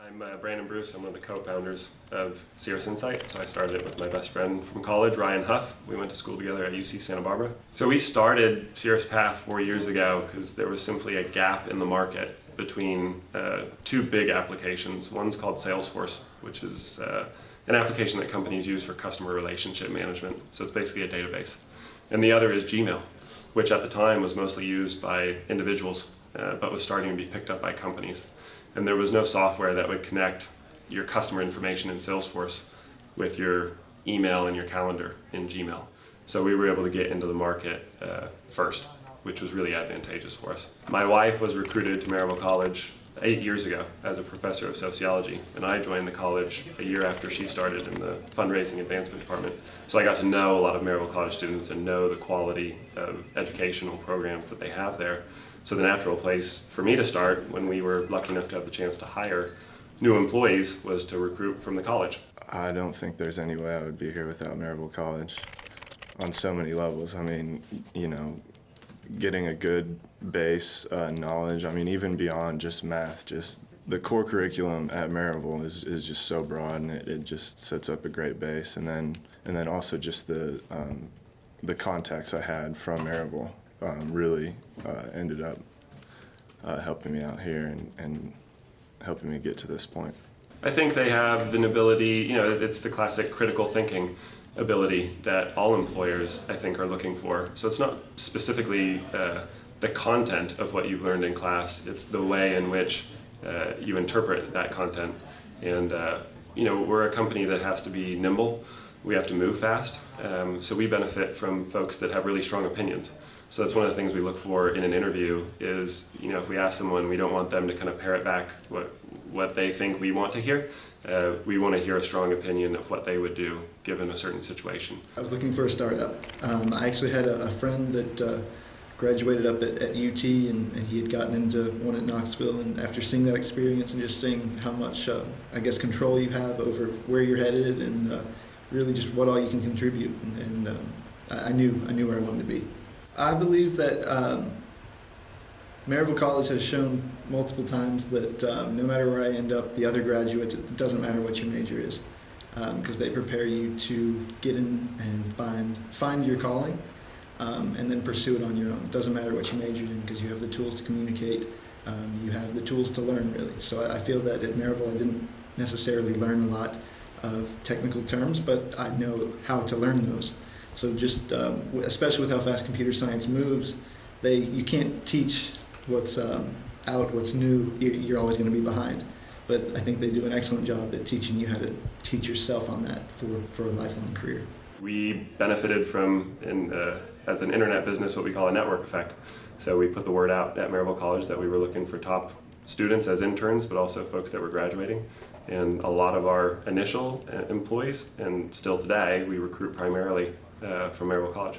I'm Brandon Bruce. I'm one of the co-founders of Cirrus Insight. So I started it with my best friend from college, Ryan Huff. We went to school together at UC Santa Barbara. So we started Cirruspath 4 years ago because there was simply a gap in the market between two big applications. One's called Salesforce, which is an application that companies use for customer relationship management. So it's basically a database. And the other is Gmail, which at the time was mostly used by individuals, but was starting to be picked up by companies. And there was no software that would connect your customer information in Salesforce with your email and your calendar in Gmail. So we were able to get into the market first, which was really advantageous for us. My wife was recruited to Maryville College 8 years ago as a professor of sociology, and I joined the college a year after she started in the fundraising advancement department. So I got to know a lot of Maryville College students and know the quality of educational programs that they have there. So the natural place for me to start when we were lucky enough to have the chance to hire new employees was to recruit from the college. I don't think there's any way I would be here without Maryville College on so many levels. I mean, you know, getting a good base knowledge, I mean, even beyond just math, just the core curriculum at Maryville is just so broad, and it just sets up a great base. And then also just the contacts I had from Maryville really ended up helping me out here and helping me get to this point. I think they have an ability, you know, it's the classic critical thinking ability that all employers, I think, are looking for. So it's not specifically the content of what you've learned in class, it's the way in which you interpret that content. And, you know, we're a company that has to be nimble. We have to move fast. So we benefit from folks that have really strong opinions. So that's one of the things we look for in an interview is, you know, if we ask someone, we don't want them to kind of parrot back what they think we want to hear. We want to hear a strong opinion of what they would do given a certain situation. I was looking for a startup. I actually had a friend that graduated up at UT, and he had gotten into one at Knoxville, and after seeing that experience and just seeing how much, I guess, control you have over where you're headed and really just what all you can contribute, and I knew where I wanted to be. I believe that Maryville College has shown multiple times that no matter where I end up, the other graduates, it doesn't matter what your major is, because they prepare you to get in and find your calling, and then pursue it on your own. It doesn't matter what you majored in, because you have the tools to communicate, you have the tools to learn, really. So I feel that at Maryville I didn't necessarily learn a lot of technical terms, but I know how to learn those. So just, especially with how fast computer science moves, you can't teach what's what's new. You're always going to be behind. But I think they do an excellent job at teaching you how to teach yourself on that for a lifelong career. We benefited from, as an internet business, what we call a network effect. So we put the word out at Maryville College that we were looking for top students as interns, but also folks that were graduating. And a lot of our initial employees, and still today, we recruit primarily from Maryville College.